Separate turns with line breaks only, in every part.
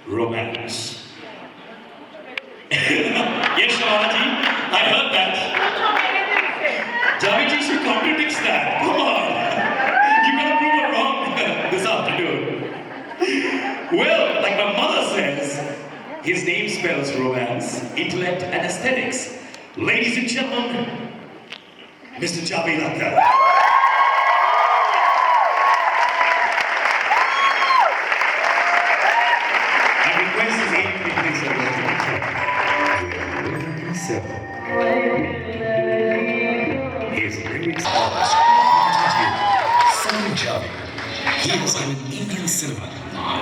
romance. Yes, Shravanaji, I heard that. Javiji, she contradicts that. Come on. You're going to prove her wrong this afternoon. Well, like my mother says, his name spells romance, intellect, and aesthetics. Ladies and gentlemen, Mr. Javed Akhtar. His lyrics are as Sanjay Javed. He has given Indian cinema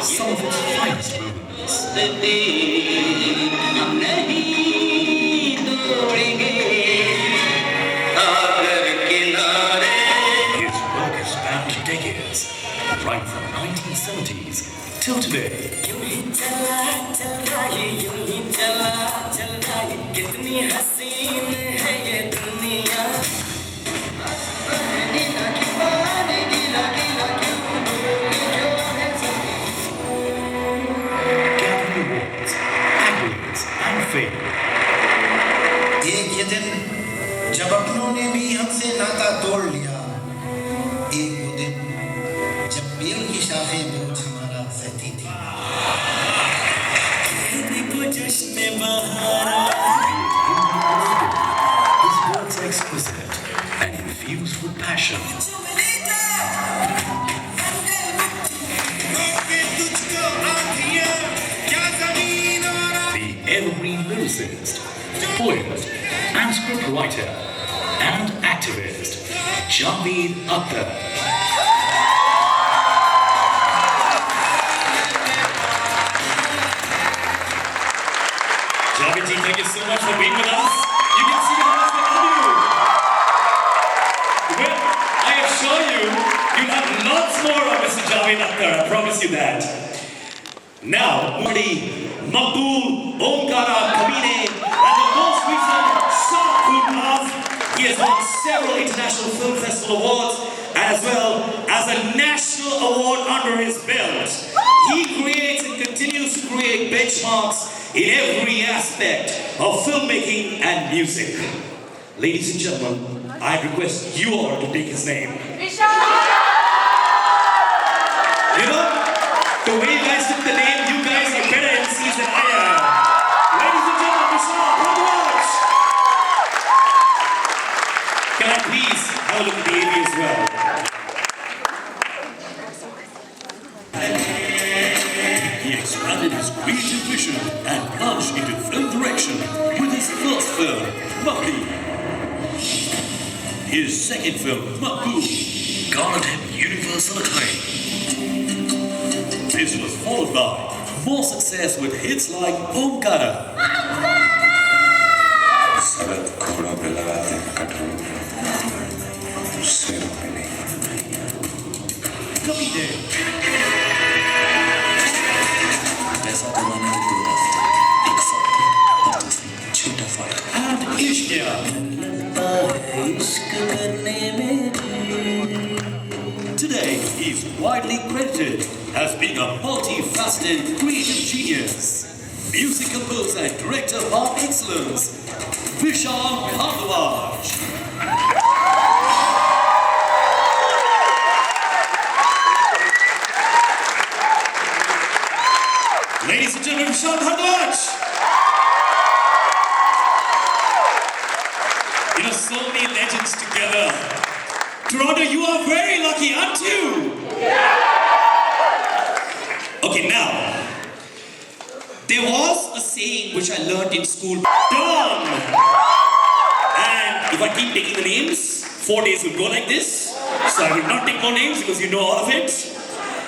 some of its finest movies. His work has spanned decades, right from 1970s till today.
एक ये दिन जब अपनों ने भी हमसे नाता तोड़ लिया, एक वो दिन जब बेल की शाखें बोझ हमारा सहती थी।
His words are exquisite and infused with passion. The evergreen lyricist, poet, and scriptwriter, and activist, Javed Akhtar. Javed ji, thank you so much for being with us. You can see how much we love you. Well, I assure you, you'll have lots more of Mr. Javed Akhtar, I promise you that. Now, Murli, Maqbool, Omkara, Kamine, and the most recent Shah. He has won several international film festival awards as well as a national award under his belt. He creates and continues to create benchmarks in every aspect of filmmaking and music. Ladies and gentlemen, I request you all to take his name. You know, the way you guys took the name, you guys are better MCs than I am. Ladies and gentlemen, Vishal, come watch. Can I please have a look at the AV as well? He expanded his creative vision and plunged into film direction with his first film, Maqbool. His second film, Maqbool, garnered him universal acclaim. This was followed by more success with hits like Omkara. And Ishq. Today, he's widely credited as being a multifaceted creative genius, music composer and director par excellence, Vishal Bhardwaj. Ladies and gentlemen, Vishal Bhardwaj. You know, so many legends together. Toronto, you are very lucky, aren't you? Okay, now, there was a saying which I learned in school, Dom. And if I keep taking the names, 4 days will go like this. So I will not take more names because you know all of it.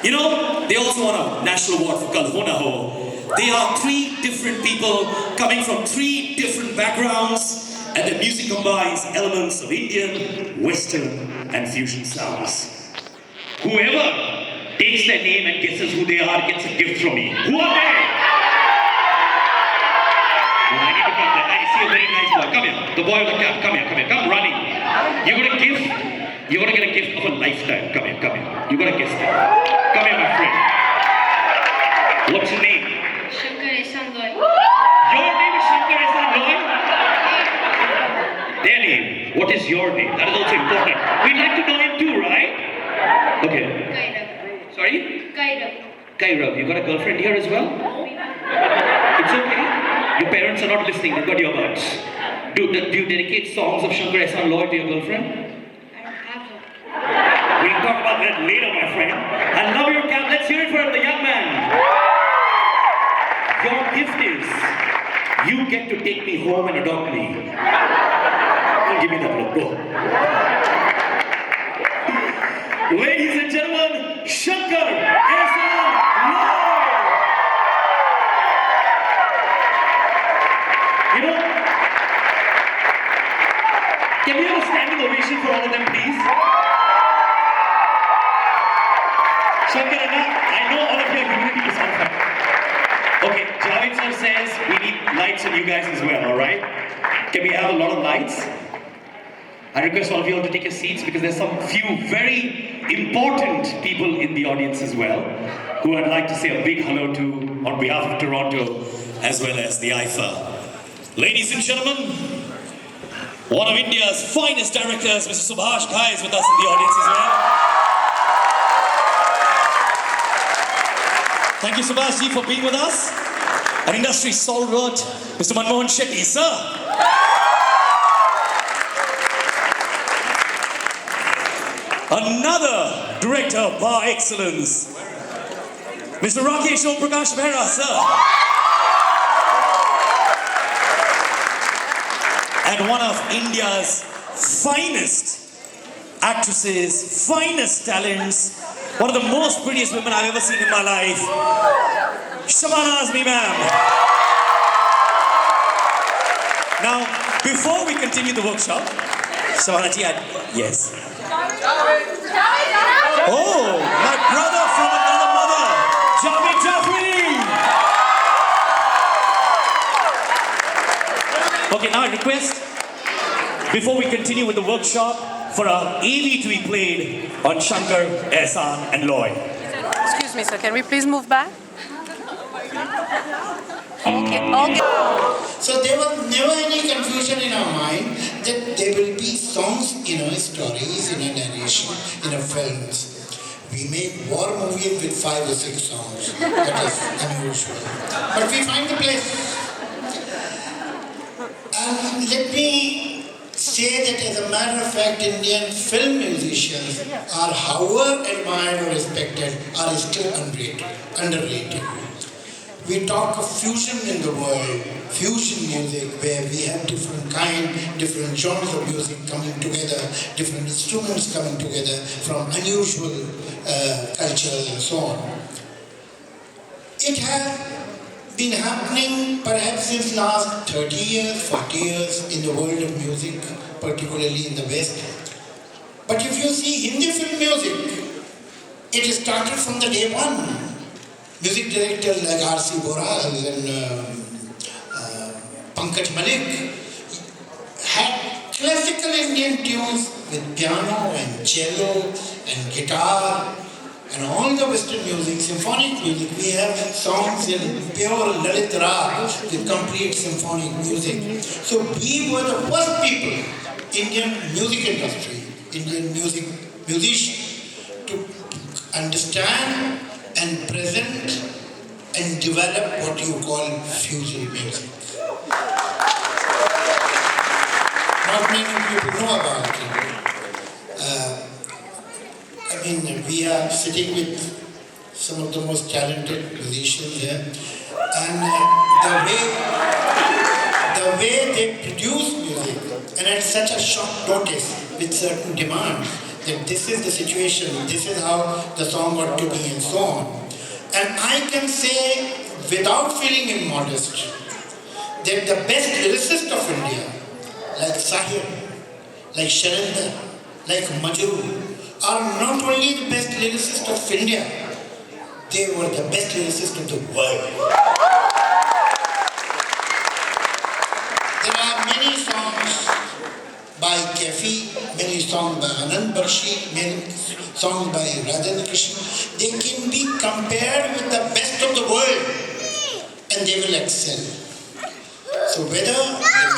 You know, they also won a national award for Kalhona Ho. They are 3 different people coming from 3 different backgrounds. And the music combines elements of Indian, Western, and fusion sounds. Whoever takes their name and guesses who they are gets a gift from me. Who are they? Well, I need to come there. I see a very nice boy. Come here. The boy with the cap. Come here. Come running. You're going to gift. You're going to get a gift of a lifetime. Come here. You're going to guess that. Come here, my friend. What's your name? What is your name? That is also important. We'd like to know him too, right? Okay.
Kairav.
Sorry?
Kairav.
Kairav, you got a girlfriend here as well? It's okay. Your parents are not listening. They've got earbuds. Do you dedicate songs of Shankar Ehsaan Loy to your girlfriend?
I don't have one.
We'll talk about that later, my friend. I love your cap. Let's hear it for the young man. Your gift is you get to take me home and adopt me. Don't give me that look. Go. Ladies and gentlemen, Shankar Ehsaan Loy. You know, can we have a standing ovation for all of them, please? Shankar, I know all of your humility is on fire. Okay, Javed sir says we need lights on you guys as well, alright? Can we have a lot of lights? I request all of you all to take your seats because there's some few very important people in the audience as well who I'd like to say a big hello to on behalf of Toronto as well as the IIFA. Ladies and gentlemen, one of India's finest directors, Mr. Subhash Ghai, is with us in the audience as well. Thank you, Subhash ji, for being with us. An industry stalwart, Mr. Manmohan Shetty, sir. Another director par excellence, Mr. Rakesh Om Prakash Mehra, sir. And one of India's finest actresses, finest talents, one of the most prettiest women I've ever seen in my life, Shabana Azmi ma'am. Now, before we continue the workshop, Shabana ji, yes. Oh, my brother from another mother, Javed Jafri. Okay, now I request, before we continue with the workshop, for our AV to be played on Shankar Ehsaan and Loy.
Excuse me, sir. Can we please move back? Okay.
So there was never any confusion in our mind that there will be songs in our stories, in a narration, in our films. We make war movies with 5 or 6 songs. That is unusual. But we find the place. And let me say that as a matter of fact, Indian film musicians are, however admired or respected, are still underrated. We talk of fusion in the world, fusion music, where we have different different genres of music coming together, different instruments coming together from unusual cultures and so on. It has been happening perhaps since last 30 years, 40 years in the world of music, particularly in the West. But if you see Hindi film music, it started from the day one. Music directors like R.C. Boral and Pankaj Malik had classical Indian tunes with piano and cello and guitar and all the Western music, symphonic music. We have songs in pure Lalit Rag with complete symphonic music. So we were the first people, Indian music industry, Indian musicians, to understand and present and develop what you call fusion music. Not many people know about it. We are sitting with some of the most talented musicians here, and the way they produce music, and at such a short notice with certain demands, that this is the situation, this is how the song ought to be, and so on. And I can say, without feeling immodest, that the best lyricists of India, like Sahir, like Sharinder, like Majru, are not only the best lyricists of India, they were the best lyricists of the world. There are many songs by Kefi, many songs by Anand Bakshi, many songs by Rajendra Krishna. They can be compared with the best of the world and they will excel. So whether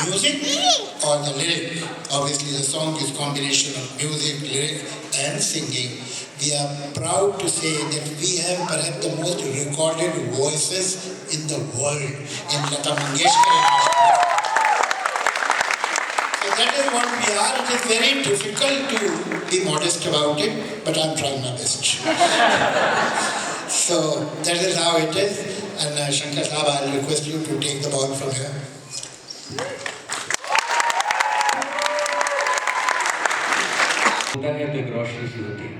the music or the lyric. Obviously, the song is combination of music, lyric, and singing. We are proud to say that we have perhaps the most recorded voices in the world in Lata Mangeshkar and Asha. So that is what we are. It is very difficult to be modest about it, but I'm trying my best. So that is how it is. And Shankar Saab, I'll request you to take the ball from here.
होता है तो एक रोशनी सी होती है।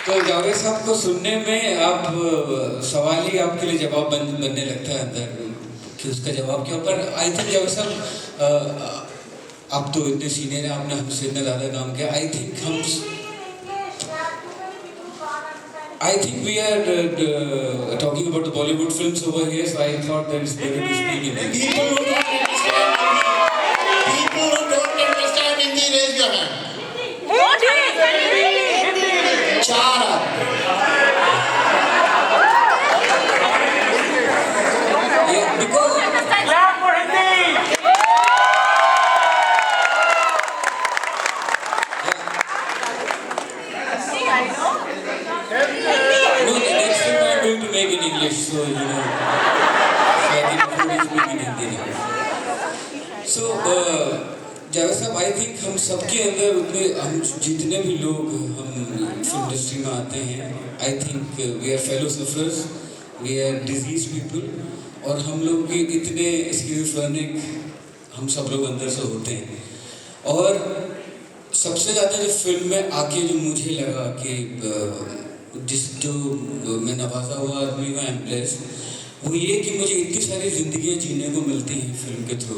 तो जावेद साहब को सुनने में आप सवाल ही आपके लिए जवाब बनने लगता है अंदर कि उसका जवाब क्या। पर आई थिंक जावेद साहब आप तो इतने सीनियर हैं, आपने हमसे इतना ज़्यादा काम किया। I think we are talking about the Bollywood films over here, so I thought that it's better to speak in Hindi.
People who don't understand Hindi, raise your hand. Chara.
Yeah, because no, the next film I'm going to make in English, so you know, so I can afford to speak in Hindi now. So, Javed साहब, I think हम सबके अंदर उतने हम जितने भी लोग हम फिल्म इंडस्ट्री में आते हैं, I think we are fellow sufferers, we are diseased people, और हम लोग भी इतने schizophrenic हम सब लोग अंदर से होते हैं। और सबसे ज़्यादा जो फिल्म में आके जो मुझे लगा कि जो मैं नवाजा हुआ आदमी हूँ, आई एम ब्लेस्ड, वो ये कि मुझे इतनी सारी ज़िंदगियाँ जीने को मिलती हैं फिल्म के थ्रू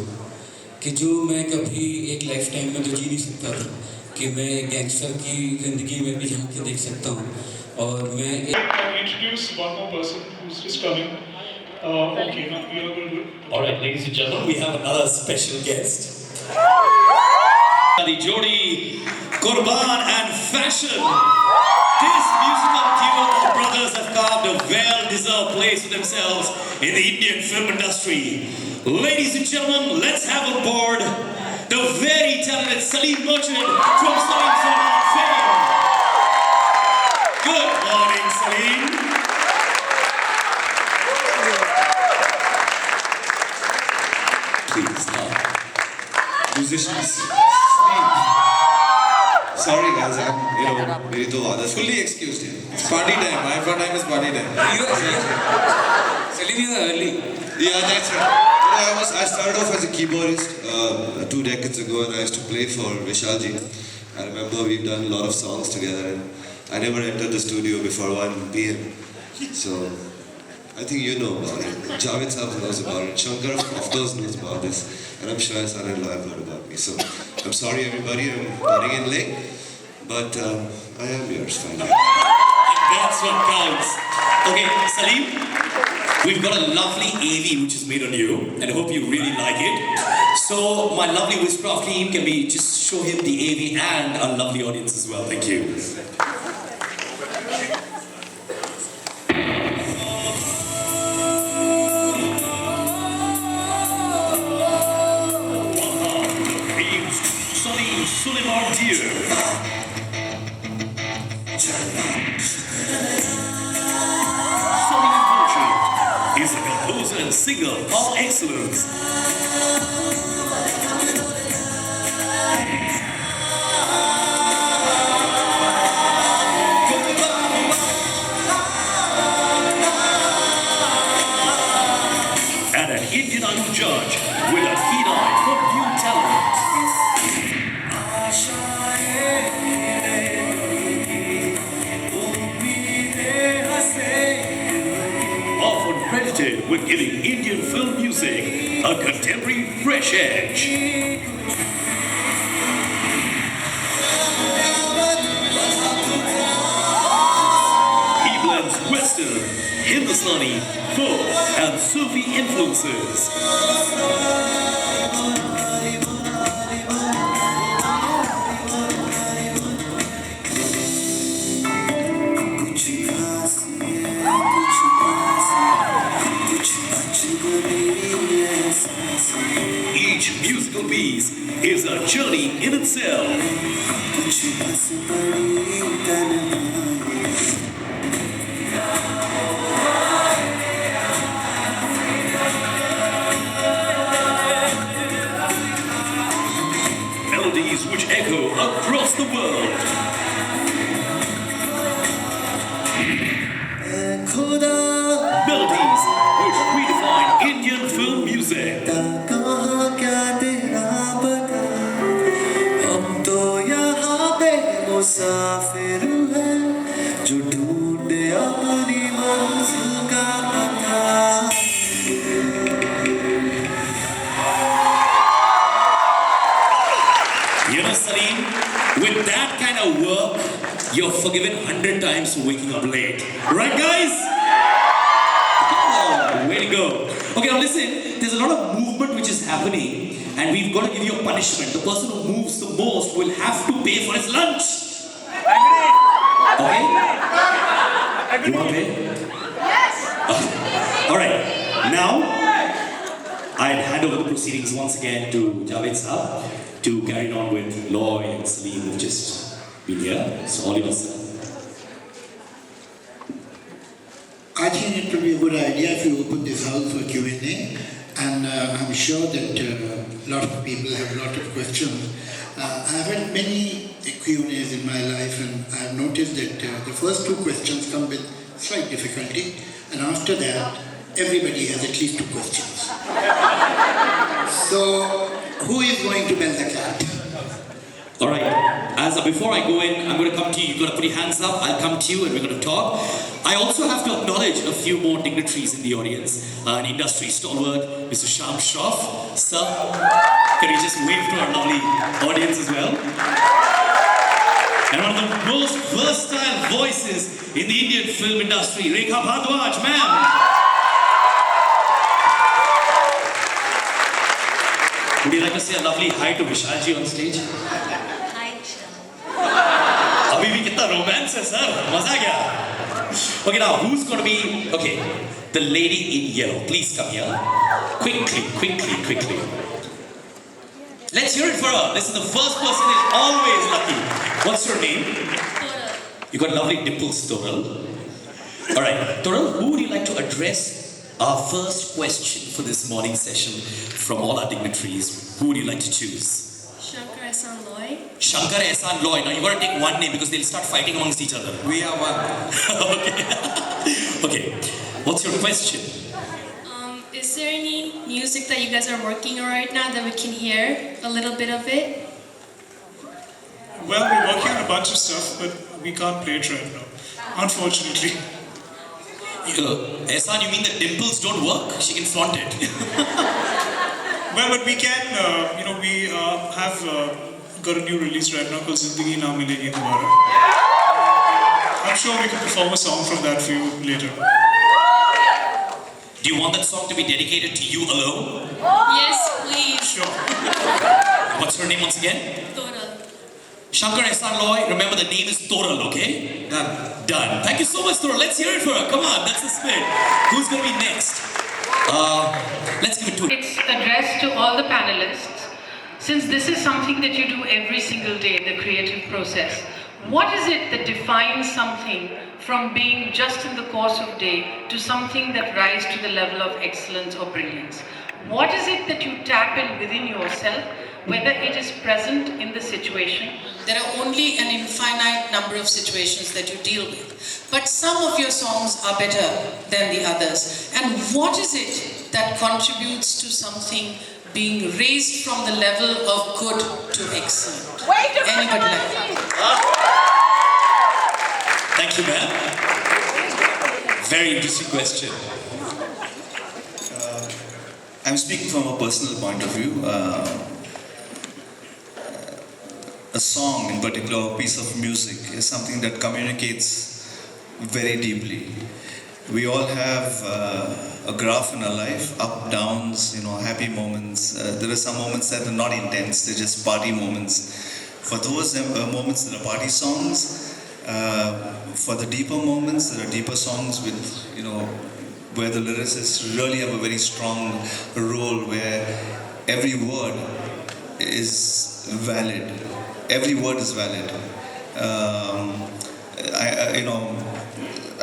कि जो मैं कभी एक लाइफ टाइम में तो जी नहीं सकता था, कि मैं गैंगस्टर की ज़िंदगी में भी झांक के देख सकता हूँ। और मैं
introduce one more person who's just coming. Okay, now we are going to do it.
Alright, ladies and gentlemen, we have another special guest. The Jodi, Qurban and Fashion. This musical duo of brothers have carved a well-deserved place for themselves in the Indian film industry. Ladies and gentlemen, let's have on board the very talented Salim Merchant from Salim Salman fame. Good morning, Salim. Please, musicians.
Sorry guys, I'm, मेरी तो आदत fully excused here. It's party time. IIFA time is party time.
Salim, you are early.
Yeah, that's right. I started off as a keyboardist 2 decades ago, and I used to play for Vishalji. I remember we've done a lot of songs together, and I never entered the studio before 1 p.m. So I think you know about it. Javed Saab knows about it. Shankar, of course, knows about this. And I'm sure son-in-law have heard about me. So I'm sorry, everybody, I'm running in late. But I am yours, finally.
And that's what counts. Okay, Salim, we've got a lovely AV which is made on you, and I hope you really like it. So my lovely Whisper team, can we just show him the AV and our lovely audience as well? Thank you. Suleiman Deer. Sonny Fortune is a composer and singer par excellence. And an Indian Idol judge with a keen eye for new talent. Often credited with giving Indian film music a contemporary fresh edge. He blends Western, Hindustani, folk, and Sufi influences. movies is a journey in itself. Melodies which echo across the world. Melodies which redefine Indian film music. You know, Salim, with that kind of work, you're forgiven 100 times for waking up late. Right, guys? Oh, way to go. Okay, now listen, there's a lot of movement which is happening, and we've got to give you a punishment. The person who moves the most will have to pay for his lunch. Okay? You want to pay? Yes. All right. Now, I'll hand over the proceedings once again to Javed Saab to carry on with Loy and Salim who've just been here. So all yours, sir.
I think it will be a good idea if you open this house for Q&A, and I'm sure that a lot of people have a lot of questions. I've had many Q&As in my life, and I've noticed that the first two questions come with slight difficulty, and after that, everybody has at least two questions. So, who is going to bend the cat?
All right. Before I go in, I'm going to come to you. You've got to put your hands up. I'll come to you and we're going to talk. I also have to acknowledge a few more dignitaries in the audience. An industry stalwart, Mr. Sham Shroff. Sir, can you just wave to our lovely audience as well? And one of the most versatile voices in the Indian film industry, Rekha Bhardwaj, ma'am. Would you like to say a lovely hi to Vishalji on stage?
Hi,
Abhi bhi kitna romance hai, sir. Maza aa gaya. Okay, now who's going to be... Okay, the lady in yellow. Please come here. Quickly. Let's hear it for her. This is the first person who is always lucky. What's your name?
Toral.
You got lovely dimples, Toral. All right, Toral, who would you like to address our first question for this morning session from all our dignitaries? Who would you like to choose?
Shankar Ehsan Loy.
Shankar Ehsan Loy. Now you got to take one name because they'll start fighting amongst each other.
We are one.
Okay. What's your question?
Is there any music that you guys are working on right now that we can hear a little bit of it?
Well, we're working on a bunch of stuff, but we can't play it right now, unfortunately.
Ehsan, you mean the dimples don't work? She can flaunt it.
Well, but we can, we have got a new release right now called Zindagi Na Milegi Dobara. I'm sure we can perform a song from that for you later.
Do you want that song to be dedicated to you alone?
Yes, please.
Sure.
What's her name once again?
Toral.
Shankar Ehsan Loy. Remember the name is Toral, okay? Done. Thank you so much, Toral. Let's hear it for her. Come on, that's the spirit. Who's going to be next? Let's give it to
It's addressed to all the panelists. Since this is something that you do every single day, the creative process, what is it that defines something from being just in the course of day to something that rises to the level of excellence or brilliance? What is it that you tap in within yourself, whether it is present in the situation?
There are only an infinite number of situations that you deal with. But some of your songs are better than the others. And what is it that contributes to something being raised from the level of good to excellent? Anybody like that?
Thank you, ma'am. Very interesting question.
I'm speaking from a personal point of view. A song in particular, a piece of music is something that communicates very deeply. We all have a graph in our life, up, downs, happy moments. There are some moments that are not intense, they're just party moments. For those moments, there are party songs. For the deeper moments, there are deeper songs with, where the lyricists really have a very strong role, where every word is valid. Every word is valid.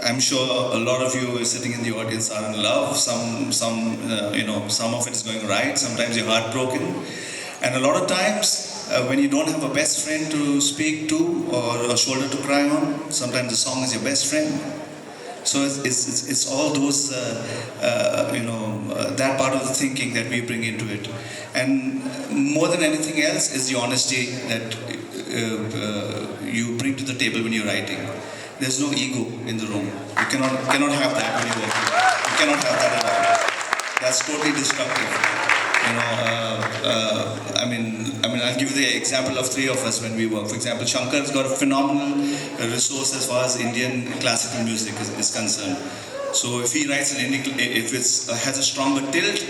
I'm sure a lot of you sitting in the audience are in love. Some of it is going right. Sometimes you're heartbroken, and a lot of times when you don't have a best friend to speak to or a shoulder to cry on, sometimes the song is your best friend. So it's all those that part of the thinking that we bring into it, and more than anything else is the honesty that you bring to the table when you're writing. There's no ego in the room. You cannot have that when you're working. You cannot have that at all. That's totally destructive. I'll give you the example of three of us when we work. For example, Shankar's got a phenomenal resource as far as Indian classical music is concerned. So if he writes an Indian, if it has a stronger tilt,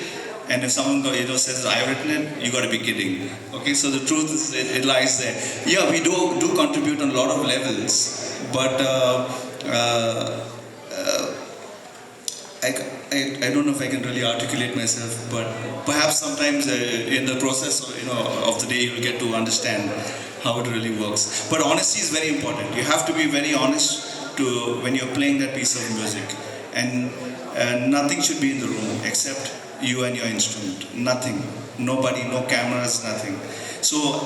and if someone says I've written it, you got to be kidding. Okay, so the truth is it lies there. Yeah, we do contribute on a lot of levels, but I don't know if I can really articulate myself, but perhaps sometimes in the process of the day you'll get to understand how it really works. But honesty is very important. You have to be very honest when you're playing that piece of music, and nothing should be in the room except you and your instrument. Nothing. Nobody, no cameras, nothing. So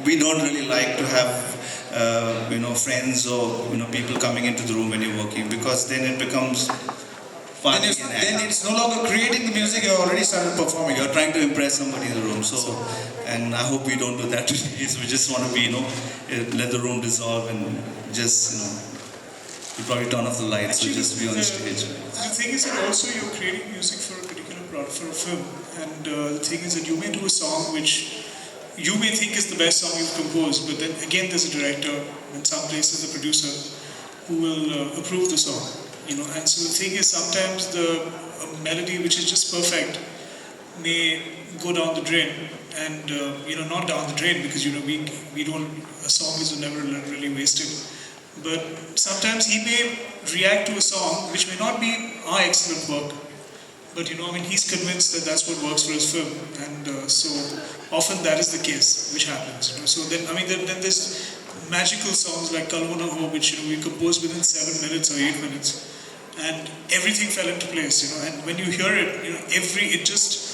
we don't really like to have friends or people coming into the room when you're working, because then it becomes fun.
Then it's no longer creating the music, you're already started performing.
You're trying to impress somebody in the room. So and I hope we don't do that today. So we just want to be, let the room dissolve and just, we probably turn off the lights.
Actually,
so just be on the stage.
The thing is that also you're creating music for a particular product, for a film, and the thing is that you may do a song which you may think is the best song you've composed, but then again there's a director, in some places a producer, who will approve the song, and so the thing is sometimes the melody which is just perfect may go down the drain, and not down the drain because we don't, a song is never really wasted, but sometimes he may react to a song which may not be our excellent work, but he's convinced that that's what works for his film, and so often that is the case which happens. So then then there's magical songs like Kal Ho Na Ho, which we composed within 7 minutes or 8 minutes, and everything fell into place. And when you hear it, it just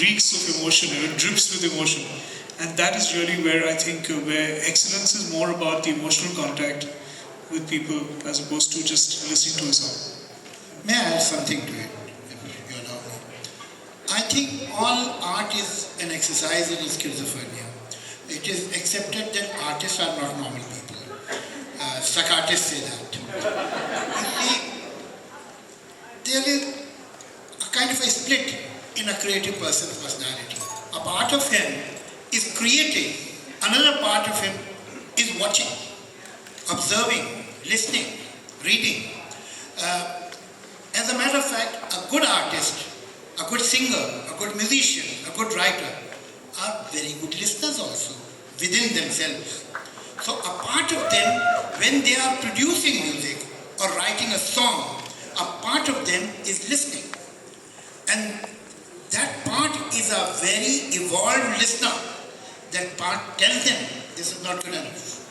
reeks of emotion, it drips with emotion, and that is really where I think where excellence is more about the emotional contact with people as opposed to just listening to a song.
May I add something to it? I think all art is an exercise in schizophrenia. It is accepted that artists are not normal people. Psychiatrists say that. You see, there is a kind of a split in a creative person's personality. A part of him is creating, another part of him is watching, observing, listening, reading. As a matter of fact, a good artist, a good singer, a good musician, a good writer are very good listeners also within themselves. So a part of them, when they are producing music or writing a song, a part of them is listening. And that part is a very evolved listener. That part tells them, this is not good enough.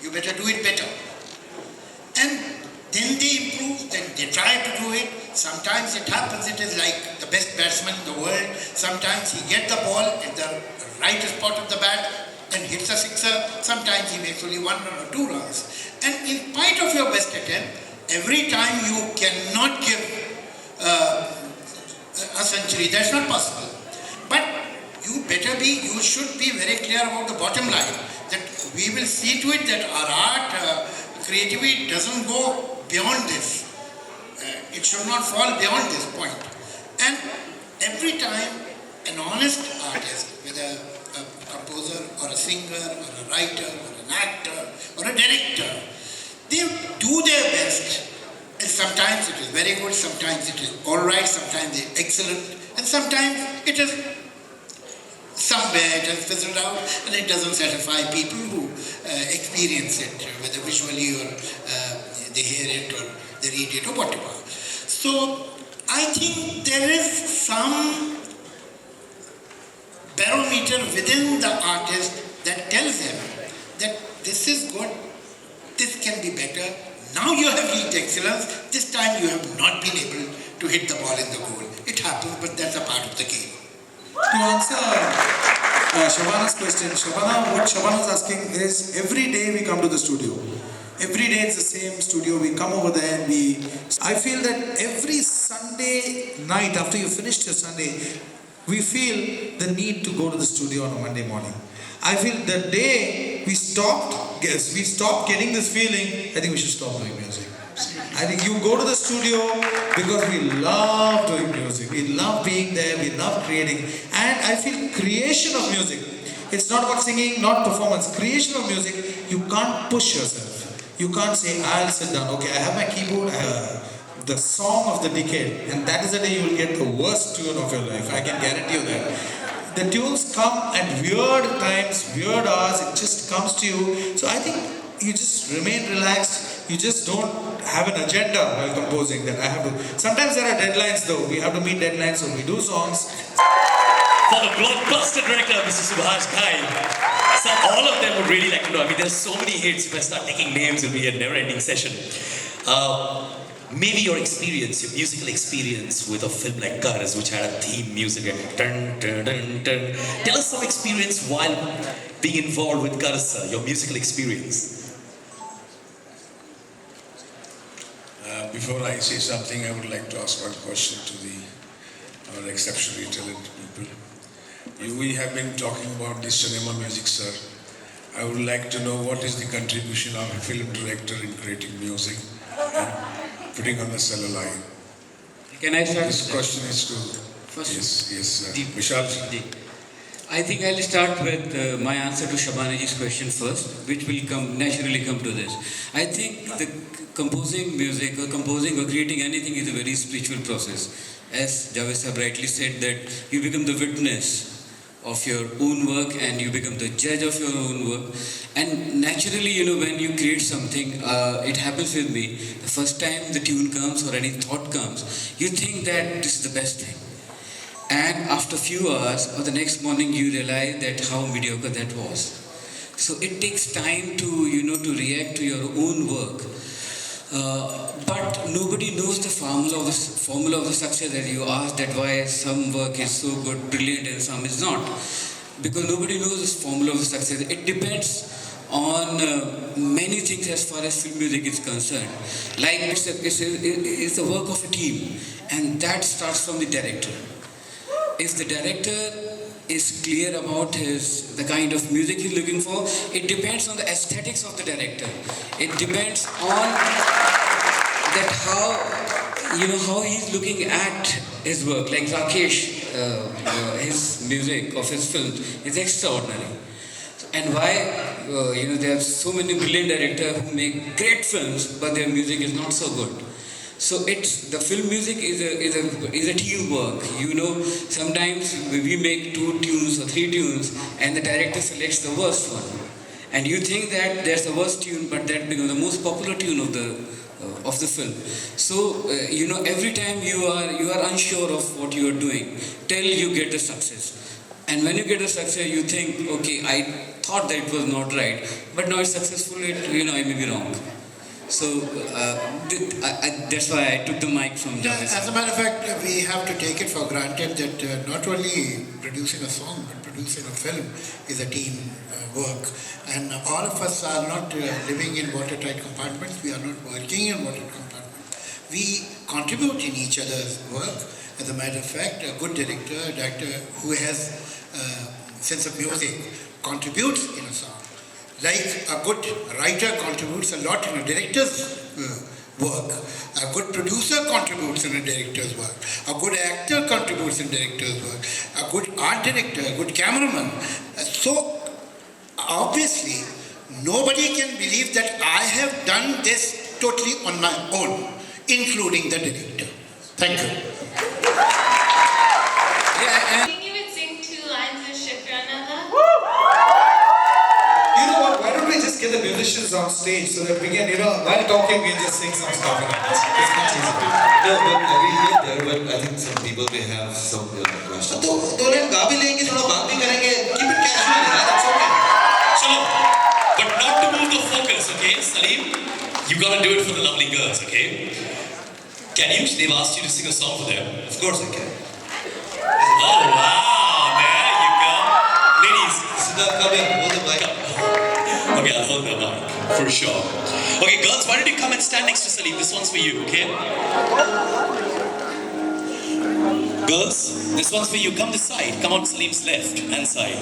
You better do it better. And then they improve, then they try to do it. Sometimes it happens, it is like the best batsman in the world. Sometimes he gets the ball at the right spot of the bat and hits a sixer. Sometimes he makes only 1 or 2 runs. And in spite of your best attempt, every time you cannot give a century. That's not possible. But you should be very clear about the bottom line. That we will see to it that our art, creativity doesn't go beyond this. It should not fall beyond this point. And every time an honest artist, whether a composer or a singer or a writer or an actor or a director, they do their best. And sometimes it is very good, sometimes it is alright, sometimes it is excellent, and sometimes it is somewhere it has fizzled out and it doesn't satisfy people who experience it, whether visually or they hear it or they read it or whatever. So I think there is some barometer within the artist that tells them that this is good, this can be better. Now you have reached excellence. This time you have not been able to hit the ball in the goal. It happens, but that's a part of the game.
To answer Shabana's question, what Shabana is asking is, every day we come to the studio. Every day it's the same studio. We come over there and I feel that every Sunday night after you finished your Sunday, we feel the need to go to the studio on a Monday morning. I feel the day we stopped getting this feeling, I think we should stop doing music. I think you go to the studio because we love doing music. We love being there. We love creating. And I feel creation of music, it's not about singing, not performance. Creation of music, you can't push yourself. You can't say, I'll sit down. Okay, I have my keyboard, I have the song of the decade. And that is the day you will get the worst tune of your life. I can guarantee you that. The tunes come at weird times, weird hours. It just comes to you. So I think you just remain relaxed. You just don't have an agenda while composing that I have to. Sometimes there are deadlines though. We have to meet deadlines, so we do songs.
For the blockbuster director, Mr. Subhash Ghai. So all of them would really like to know. I mean, there's so many hits. If I start taking names, it'll be a never-ending session. Maybe your experience, your musical experience with a film like Garz, which had a theme music and dun, dun, dun, dun. Tell us some experience while being involved with Garz, your musical experience.
Before I say something, I would like to ask one question to our exceptionally talented people. We have been talking about the cinema music, sir. I would like to know what is the contribution of a film director in creating music and putting on the cellular line.
Can I start?
This question is to
First,
yes, Vishal.
I think I'll start with my answer to Shabanaji's question first, which will naturally come to this. I think the composing music or composing or creating anything is a very spiritual process. As Javed Sahab rightly said, that you become the witness of your own work and you become the judge of your own work. And naturally, when you create something, it happens with me. The first time the tune comes or any thought comes, you think that this is the best thing. And after a few hours or the next morning, you realize that how mediocre that was. So it takes time to, to react to your own work. But nobody knows the formula of the success that you asked, that why some work is so good, brilliant, and some is not. Because nobody knows this formula of the success. It depends on many things as far as film music is concerned. Like it's the work of a team, and that starts from the director. If the director is clear about the kind of music he's looking for, it depends on the aesthetics of the director. It depends on that how he's looking at his work. Like Rakesh, his music of his films is extraordinary. And why there are so many brilliant directors who make great films, but their music is not so good. So the film music is a teamwork. Sometimes we make 2 tunes or 3 tunes, and the director selects the worst one, and you think that there's the worst tune, but that becomes the most popular tune of the film. So every time you are unsure of what you are doing till you get the success, and when you get the success, you think, okay, I thought that it was not right, but now it's successful. I may be wrong. So that's why I took the mic from Javed.
As a matter of fact, we have to take it for granted that not only producing a song, but producing a film is a team work. And all of us are not living in watertight compartments. We are not working in watertight compartments. We contribute in each other's work. As a matter of fact, a good director, a director who has a sense of music, contributes in a song. Like a good writer contributes a lot in a director's work. A good producer contributes in a director's work. A good actor contributes in director's work. A good art director, a good cameraman. So, obviously, nobody can believe that I have done this totally on my own, including the director. Thank you.
I think you would sing 2 lines of Shukranala.
You know what, why don't we just get the musicians on stage so that we can, while talking, we can just sing some stuff. It's much easier.
No, but we get there, but I think some people may have some questions.
तो लोग गा भी लेंगे, थोड़ा बात भी करेंगे.
gonna do it for the lovely girls, okay? Can you? They've asked you to sing a song for them.
Of course I can.
Oh wow, there you go. Ladies,
Siddharth, come here, hold the mic.
okay, I'll hold the mic, for sure. Okay, girls, why don't you come and stand next to Salim? This one's for you, okay? Girls, this one's for you. Come this side. Come on Salim's left hand side.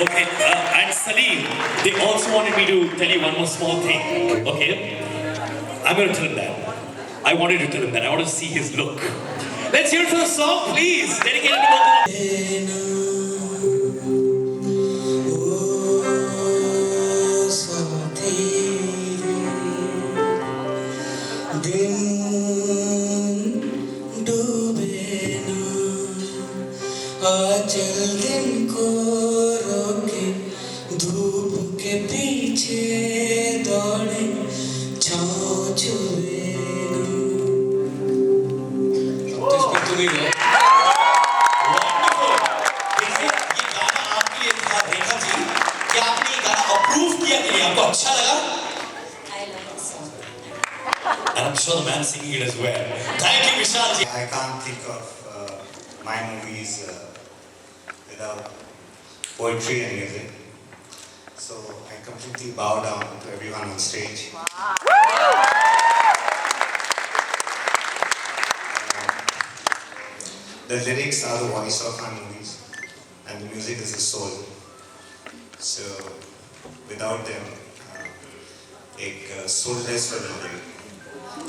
Okay, and Salim, they also wanted me to tell you one more small thing, okay? I'm going to tell him that. I wanted to tell him that. I want to see his look. Let's hear it for the song, please. Dedicated to both of
आंचल दिन को रोके धूप के पीछे दौड़े छाँव छुए
आपको अच्छा लगा? And I'm sure the man singing it as well. Thank you, Vishal ji.
I can't think of my movies without poetry and music. So I completely bow down to everyone on stage. The lyrics are the voice of our movies, and the music is the soul. So without them, एक soulless film है.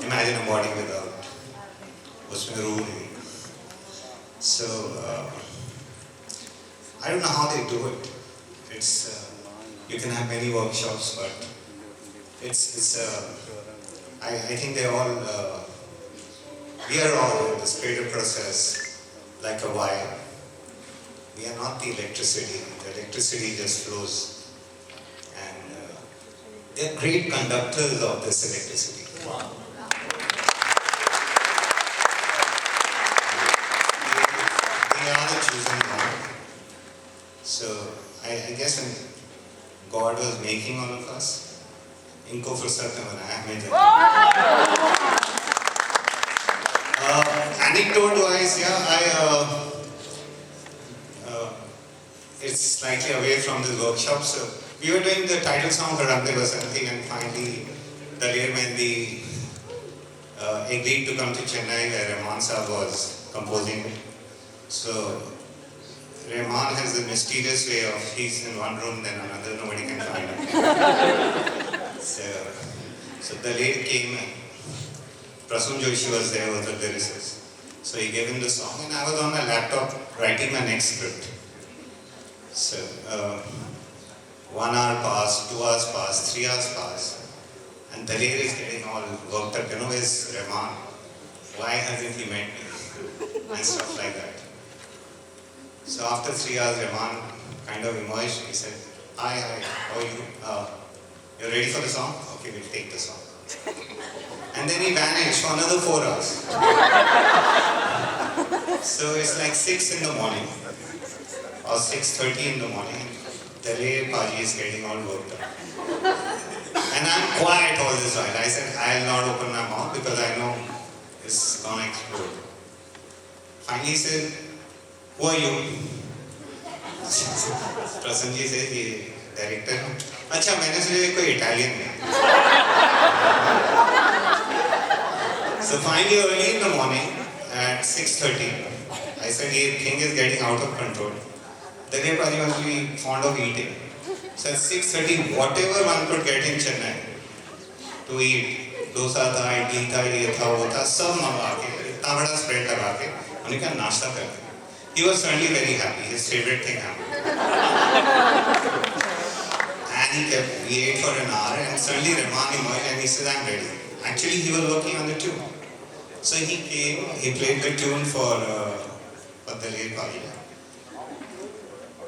Imagine a body without, उसमें रूह नहीं. So I don't know how they do it. It's you can have many workshops, but I think they're all we are all in this creative process like a wire. We are not the electricity. The electricity just flows, and they're great conductors of this electricity. They are the chosen one. So I guess when God was making all of us, इनको फुर्सत में बनाया हमें. Anecdote-wise, yeah, it's slightly away from the workshop. So we were doing the title song for Rande Vasanti, and finally, Dalir Mehndi agreed to come to Chennai, where Rahman Saab was composing. So Rahman has a mysterious way of he's in one room, then another, nobody can find him. So Dalir came, and Prasun Joshi was there, was the lyricist. So he gave him the song, and I was on my laptop writing my next script. So 1 hour passed, 2 hours passed, 3 hours passed, and Dalir is getting all worked up. You know, where's Rahman? Why hasn't he met me? And stuff like that. So after 3 hours, Rahman kind of emerged. He said, "Hi, how are you? You're ready for the song? Okay, we'll take the song." And then he vanished for another 4 hours. So it's like 6 in the morning or 6:30 in the morning. Dale Paji is getting all worked up. And I'm quiet all this while. I said, I'll not open my mouth because I know it's gonna explode. Finally he said, who are you? Prasanji said, he director. अच्छा मैंने सोचा कोई Italian है. So finally early in the morning at 6:30, I said, this thing is getting out of control. Dale Paji must be fond of eating. So at 6:30, whatever one could get in Chennai to eat, dosa था, idli था, ये था, वो था, सब मंगा के, इतना बड़ा spread लगा के, उन्हें क्या नाश्ता करते. He was certainly very happy. His favorite thing happened. And we ate for an hour, and suddenly Rahman emerged and he said, I'm ready. Actually, he was working on the tune. So he came, he played the tune for Dale Paji.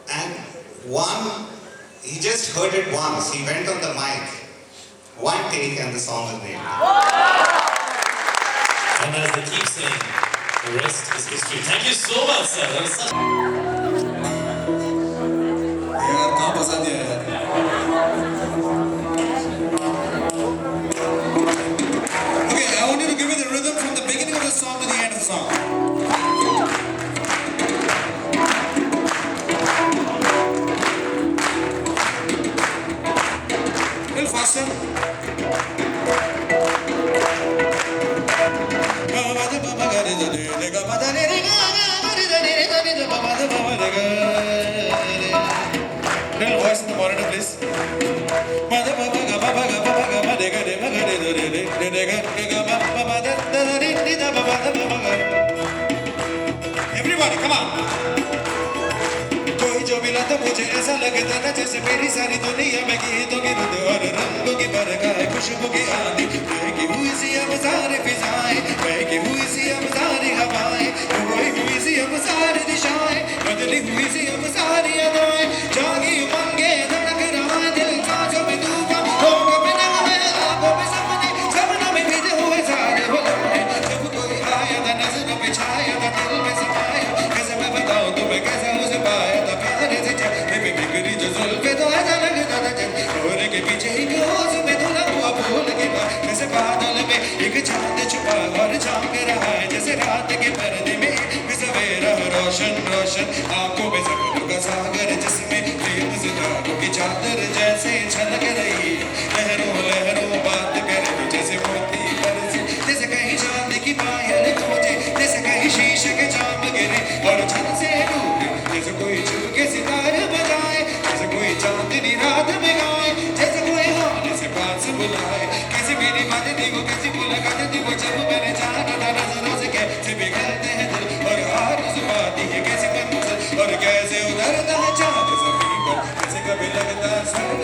And he just heard it once. He went on the mic. One take and the song was made.
And as they keep saying, the rest is history. Thank you so much, sir. That was such...
यार कहाँ फंसा दिया यार? Okay, I want you to give me the rhythm from the beginning of the song to the end of the song. A little faster. Little voice in the monitor, please. Everybody, come on. कोई जो मिला तो मुझे ऐसा लगता था जैसे मेरी सारी दुनिया में गीतों की धुन और रंगों की बरखा खुशबू की आंधी बहकी हुई सी अब सारी फिजाएं बहकी हुई सी अब सारी हवाएं खोई हुई सी अब सारी दिशाएं बदली हुई सी अब सारी अदाएं जागी उमंगे धड़क रहा है दिल सांसों में तूफान होंठों पे नगमे आंखों में सपने सपनों में भीगे हुए सारे वो लम्हे जब कोई आया था नज़रों पे छाया था दिल में समाया कैसे मैं बताऊं तुम्हें कैसे उसे पाया था प्यारे से जब बिखरी जो जुल्फे तो ऐसा लगता था जब कोहरे के पीछे एक ओस में धुला हुआ फूल के बाद जैसे बादल में एक चांद छुपा और झांक रहा है जैसे रात के पर्दे में सवेरा रोशन रोशन आंखों में सपनों का सागर जिसमें प्रेम सितारों की चादर जैसे छलक रही लहरों लहरों बात कर रही जैसे मोती बरसे जैसे कहीं चांद की पायल खोजे जैसे कहीं शीशे के चांद गिरे और छन से डूबे जैसे कोई छुप के सितारे बजाए जैसे कोई चांदनी रात में गाए जैसे कोई हाथ से पास बुलाए कैसे मेरी बातें थी वो कैसी मुलाकातें थी वो जब मैंने जाना था नजरों से कैसे बिगड़ते हैं दिल और आरज़ू आती है कैसे मंज़िल और कैसे उतरता है चाँद ज़मीन पर कैसे कभी लगता है स्वर्ग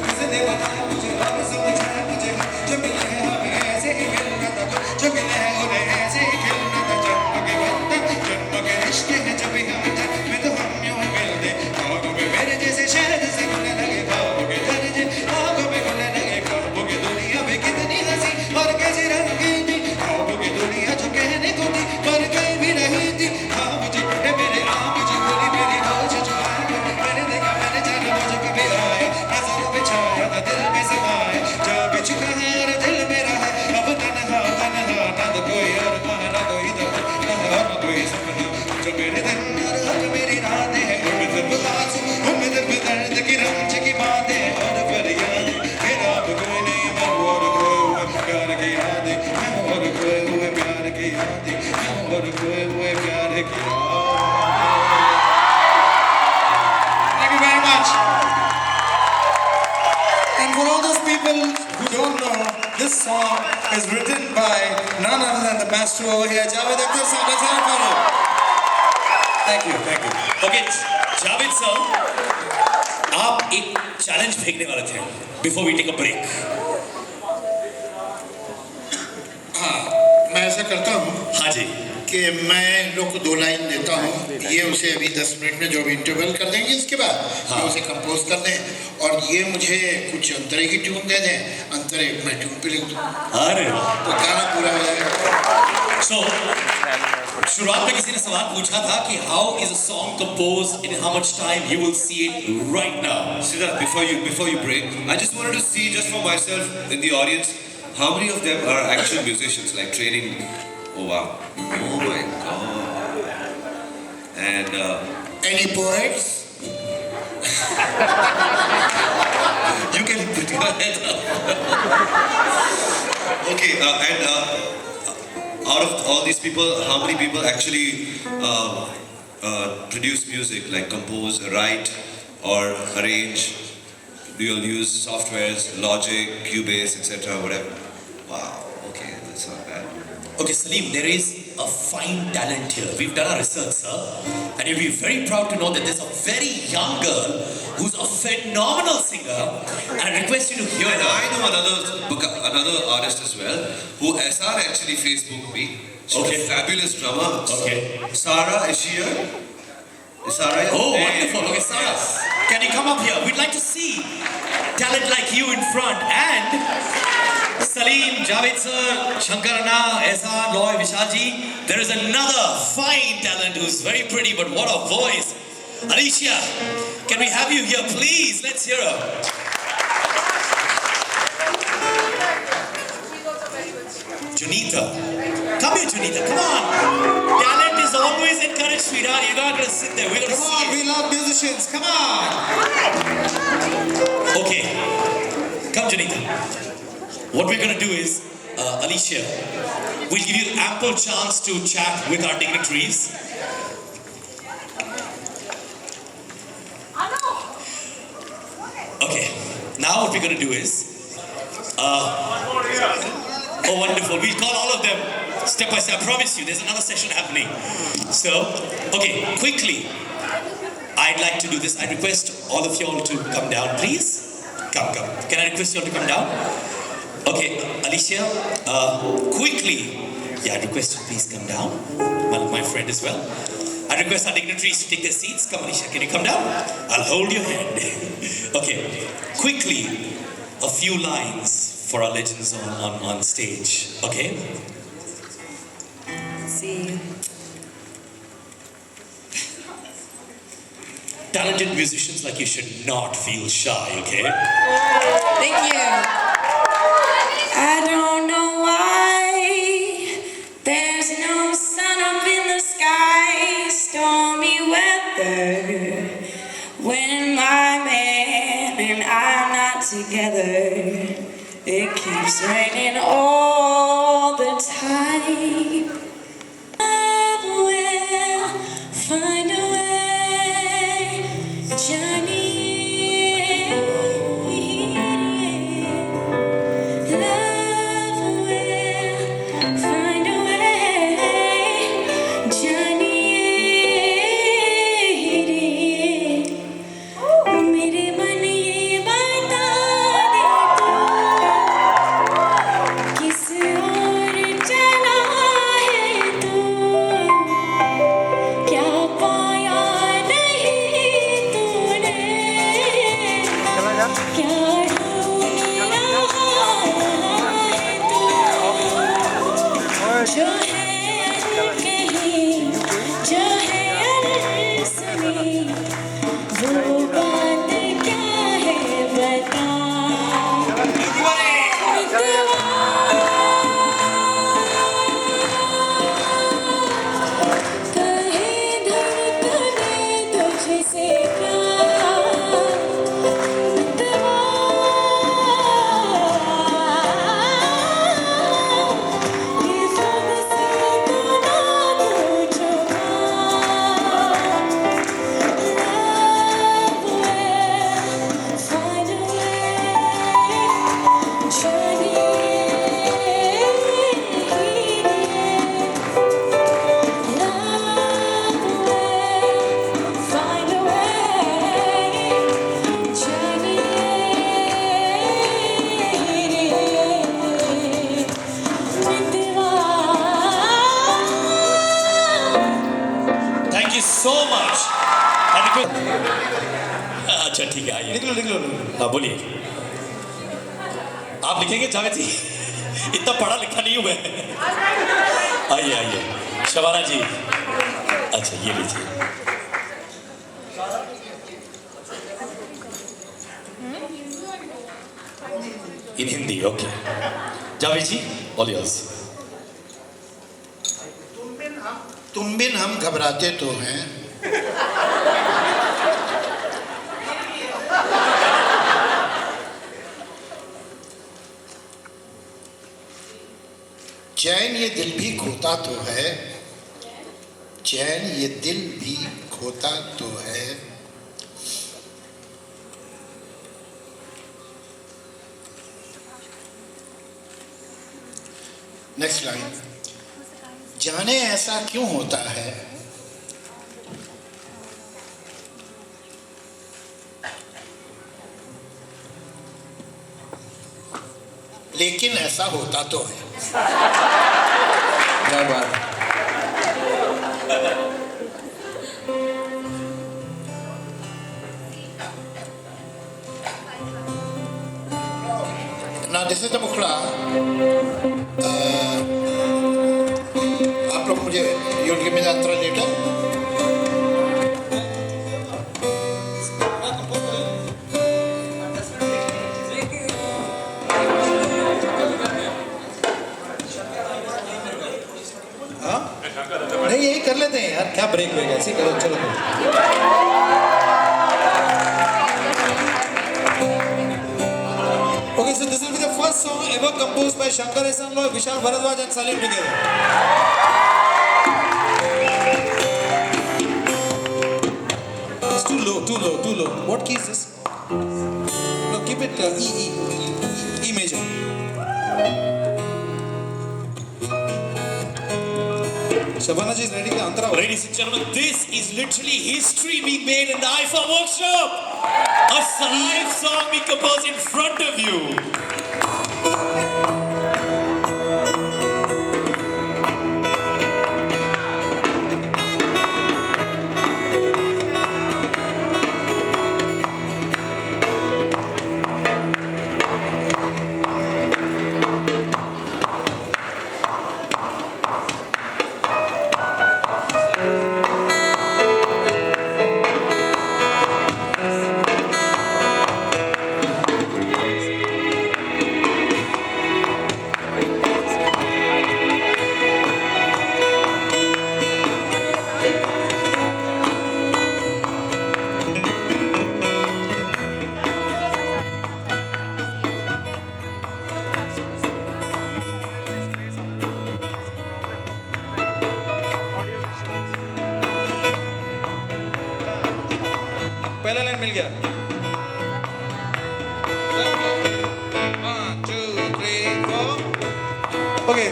किसने बताया मुझे और समझाया मुझे जो मिले हैं हमें ऐसे ही मिलना था जो मिले हैं उन्हें ऐसे ही खिलना था जन्म के बंधन जन्म के रिश्ते हैं जब भी हम जन्म तो हम यूं ही मिलते आँखों में मेरे जैसे शहद से घुलने लगे ख्वाबों के दर्जे आँखों में घुलने लगे ख्वाबों की दुनिया में कितनी हंसी और कैसी रंगी थी ख्वाबों की दुनिया जो कहने को थी पर कहीं भी नहीं थी हाँ मुझे टूटे मेरे आँख जो खुली मेरी होश जो आँख मैंने देखा मैंने जाना मुझे कभी आया नजरों में छाया था दिल में समाया जा भी चुका है और दिल मेरा है अब तन्हा तन्हा ना तो कोई और ना कोई दर्द ना कोई सपना जो मेरे दिन और अब मेरी रातें हैं उनमें दर्द उदास उनमें दर्द की रंज की बातें और फरियादें मेरा अब कोई नहीं मैं और खोए हुए प्यार की यादें मैं और खोए हुए प्यार की यादें मैं और खोए हुए प्यार की Thank you very much. And for all those people who don't know, this song is written by none other than the master over here, Javed Akhtar sir. Let's have it for him. Thank you, thank you.
Okay, Javed sir, आप एक challenge फेंकने वाले थे before we take a break.
हाँ मैं ऐसा करता हूँ.
हाँ जी,
कि मैं लोग को 2 लाइन देता हूँ, ये उसे अभी 10 मिनट में जो भी इंटरवल कर देंगे, इसके बाद ये उसे कंपोज कर दें और ये मुझे कुछ अंतरे की ट्यून दे दें, अंतरे मैं ट्यून पे लिख दूँ,
अरे
तो गाना पूरा हो जाएगा।
So, शुरुआत में किसी ने सवाल पूछा था कि how is a song composed, in how much time? You will see it right now.
Siddharth, before you break, I just wanted to see just for myself in the audience, how many of them are actual musicians, like training? Oh wow! Oh my God! And
any poets?
You can put your head up. Okay, and out of all these people, how many people actually produce music, like compose, write, or arrange? Do you all use softwares, Logic, Cubase, etc., whatever? Wow, okay, that's not bad.
Okay, Salim, there is a fine talent here. We've done our research, sir. And you'll be very proud to know that there's a very young girl who's a phenomenal singer. And I request you to hear
And
her.
I know another artist as well, who SR actually Facebooked me. She's a fabulous drummer.
Okay.
Sarah, is she here? Is Sarah here?
Oh,
Hey.
wonderful. Okay, Sarah, can you come up here? We'd like to see talent like you in front. And Salim, Javed sir, Shankarana, Ehsan, Loy, Vishalji, there is another fine talent who's very pretty, but what a voice. Alicia, can we have you here, please? Let's hear her. Junita. Come here, Junita. Come on. Talent is always encouraged, sweetheart. You're not going to sit there. We're going to see it.
We love musicians. Come on.
Okay. Come, Junita. What we're going to do is, Alicia, we'll give you ample chance to chat with our dignitaries. Okay. Now what we're going to do is, oh, wonderful. We'll call all of them step by step. I promise you, there's another session happening. So, okay, quickly, I'd like to do this. I request all of you all to come down, please. Come. Can I request you all to come down? Okay, Alicia, quickly, I request you please come down. My friend as well. I request our dignitaries to take their seats. Come, Alicia, can you come down? I'll hold your hand. Okay, quickly, a few lines for our legends on stage, okay?
Let's see.
Talented musicians like you should not feel shy, okay?
Thank you. I don't know why there's no sun up in the sky, stormy weather. When my man and I'm not together, it keeps raining all the time. Love will find a way, Johnny.
अच्छा ठीक है, आइए।
निकलो।
हाँ बोलिए। आप लिखेंगे जावेद जी? इतना पढ़ा लिखा नहीं हूँ मैं। आइए शबाना जी। अच्छा ये लीजिए। इन हिंदी, ओके। जावेद जी, ऑल योर्स।
तुम बिन हम घबराते तो हैं, चैन ये दिल भी खोता तो है, चैन ये दिल भी खोता तो है। नेक्स्ट लाइन, जाने ऐसा क्यों होता है, लेकिन ऐसा होता तो है।
क्या बात।
Now this is the मुखड़ा। आप लोग मुझे you will give me the answer later।
नहीं यही कर लेते हैं यार, क्या ब्रेक ऐसे करो, चलो। Okay, so this will be the first song ever composed by Shankar Ehsaan Loy, Vishal Bharadwaj and Salim together. It's too low. What key is this? No, keep it E major. Shabana ji is ready to answer.
Ladies and gentlemen, this is literally history being made in the IIFA workshop. A live song being composed in front of you.
पहला line मिल गया। 1 2 3 4 Okay,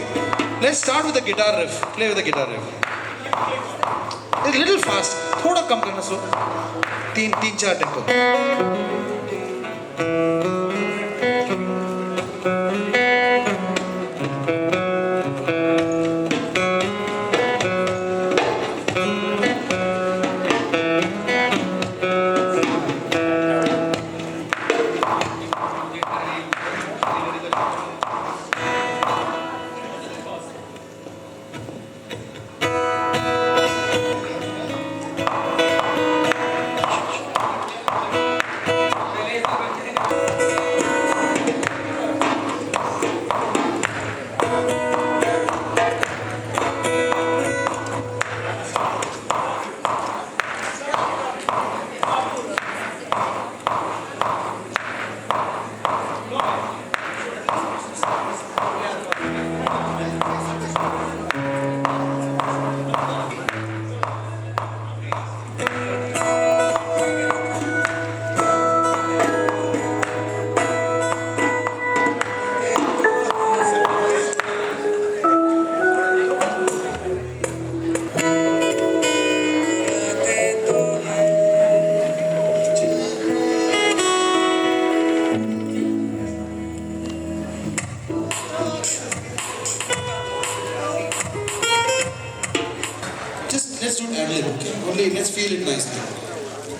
let's start with the guitar riff. Play with the guitar riff. It's a little fast. थोड़ा कम करना slow. 3-4 tempo.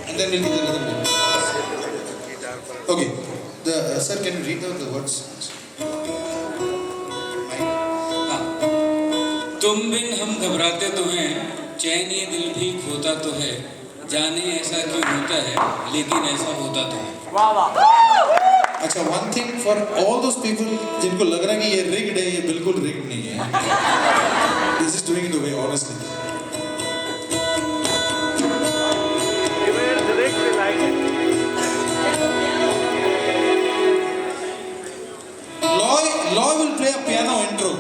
And then we'll do the rhythm bit. Okay. Sir, can you read out the words?
तुम बिन हम घबराते तो हैं, चैन ये दिल भी खोता तो है, जाने ऐसा क्यों होता है, लेकिन ऐसा होता तो है.
अच्छा, one thing for all those people जिनको लग रहा है कि ये rigged है, ये बिल्कुल rigged नहीं है. This is doing it the way honestly. Loy will play a piano intro.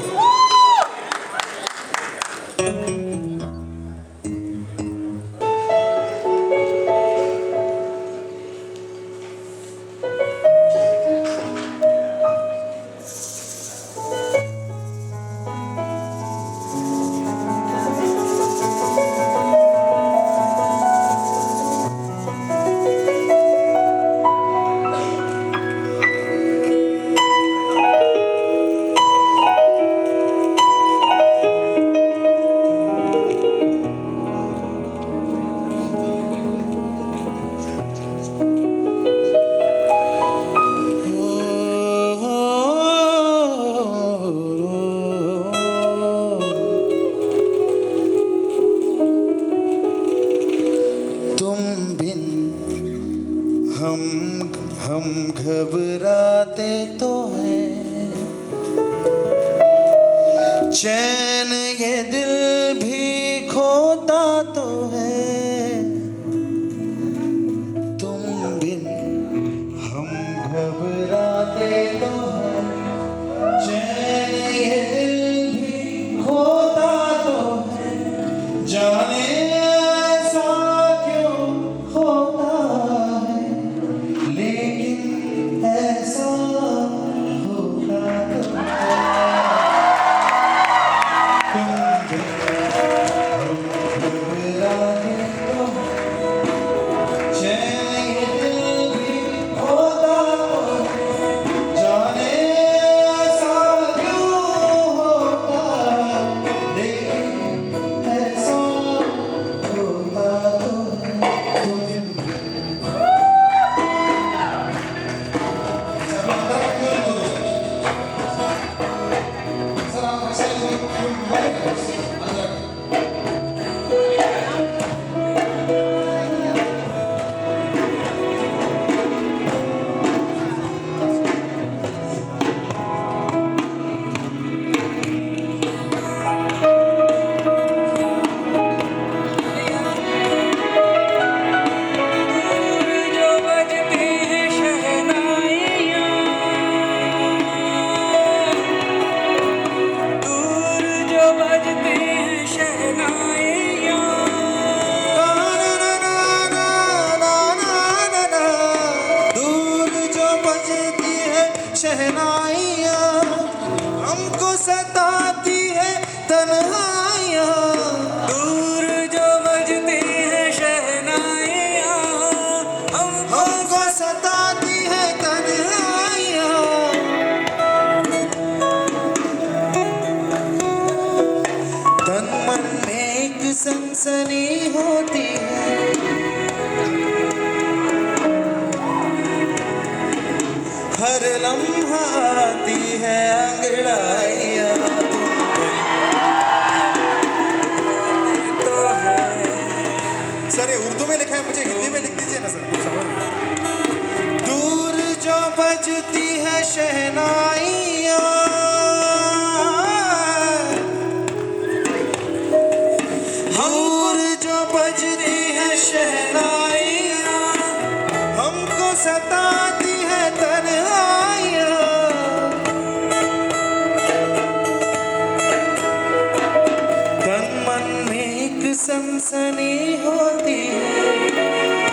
हम घबराते तो हैं, चैन ये दिल भी खोता तो है, तुम बिन हम घबराते तो हैं, चैन ये दिल भी खोता तो है, जाने ऐसा क्यों होता है, लेकिन ऐसा होता तो शहनाइयाँ हमको सताती है तन्हाइयाँ, दूर जो बजती है शहनाइयाँ हमको सताती है तन्हाइयाँ, तन मन में एक सनसनी होती है, हर लम्हा आती है अंगड़ाइयाँ तो है। सर ये उर्दू में लिखा है, मुझे हिंदी में लिख दीजिए ना सर। दूर जो बजती है शहनाइयाँ, दूर जो बजती है शहनाइयाँ हमको सताती है तन्हाइयाँ, तन मन में एक सनसनी होती है,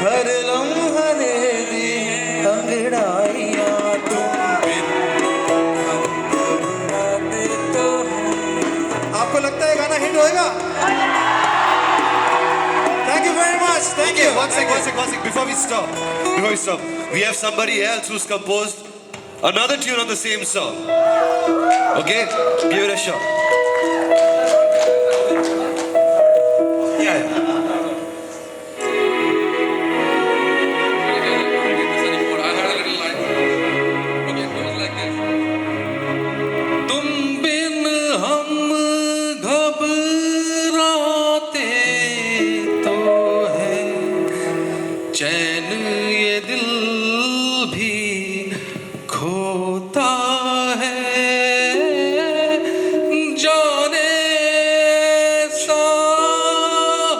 हर लम्हा लेती है अंगड़ाइयाँ, तुम बिन हम घबराते तो हैं। आपको लगता है गाना हिट होएगा? Thank you very much. Thank you.
One second. Before we stop, we have somebody else who's composed another tune on the same song. Okay, give it a shot. Yeah.
चैन ये दिल भी खोता है जाने सा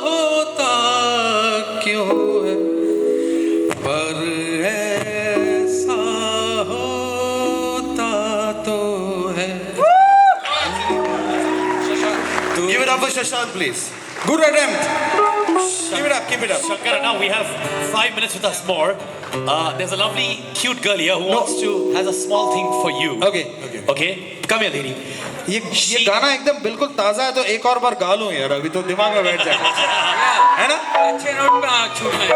होता क्यों है पर ऐसा होता तो है
Give it up for Shashank, please.
Good attempt. Keep it up, keep it up.
Shankara, now we have 5 minutes with us more. There's a lovely, cute girl here who has a small thing for you.
Okay.
Okay? Come here, lady.
ये गाना एकदम बिल्कुल ताजा है तो एक और बार गा लूं यार अभी तो दिमाग में बैठ जाएगा है ना
अच्छे नोट पे छूटना है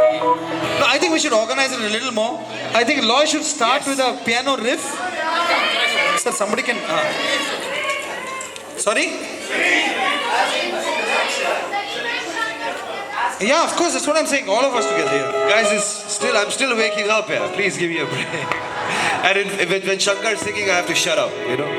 No, I think we should organize it a little more. I think Loy should start with a piano riff. Sir, somebody can. Sorry? Yeah, of course. That's what I'm saying. All of us together here.
Guys, I'm still waking up here. Please give me a break. And when Shankar is singing, I have to shut up, you know.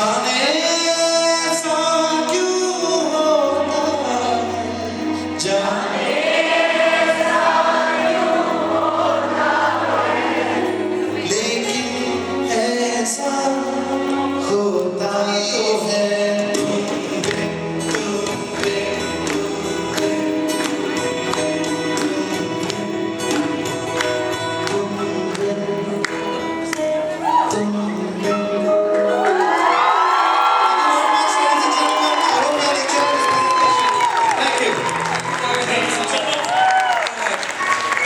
जाने ऐसा क्यों होता है जाने ऐसा क्यों होता है लेकिन ऐसा होता तो है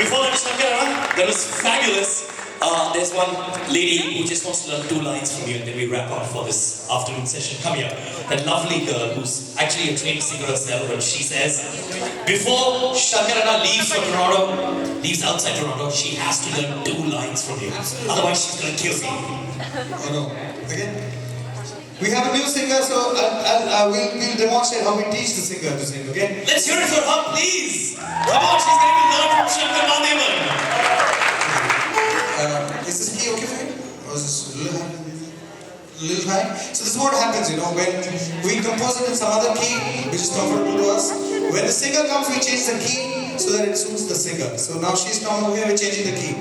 Before that, Shankara, that was fabulous. There's one lady who just wants to learn 2 lines from you, and then we wrap up for this afternoon session. Come here. That lovely girl who's actually a trained singer herself, and she says, before Shankara leaves for Toronto, leaves outside Toronto, she has to learn 2 lines from you. Otherwise, she's gonna kill me.
Oh no. Again? We have a new singer, so we'll demonstrate how we teach the singer to sing, okay?
Let's hear it for her, please. Come on, she's going to learn from Shankara Mahadevan.
Is this key okay for you? Or is this a little high? So this is what happens, you know, when we compose it in some other key, which is comfortable to us. When the singer comes, we change the key so that it suits the singer. So now she's come over here, we're changing the key.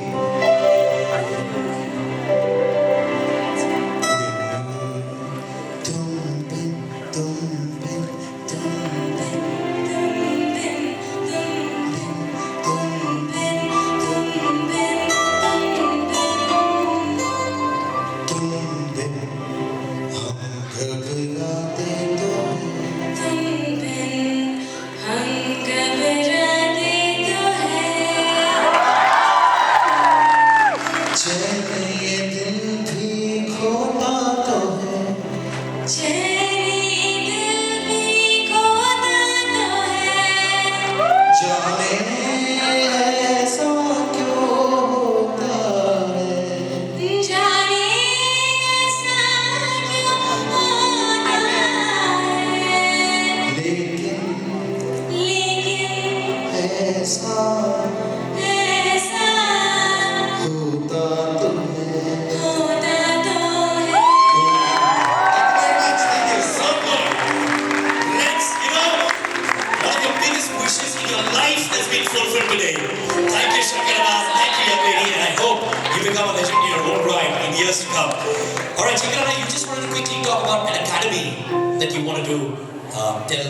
Alright, Shankara, you just wanted to quickly talk about an academy that you want to do, tell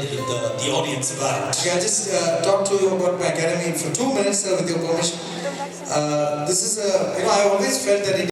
the audience about.
Okay, I'll just talk to you about my academy for 2 minutes with your permission. This is I always felt that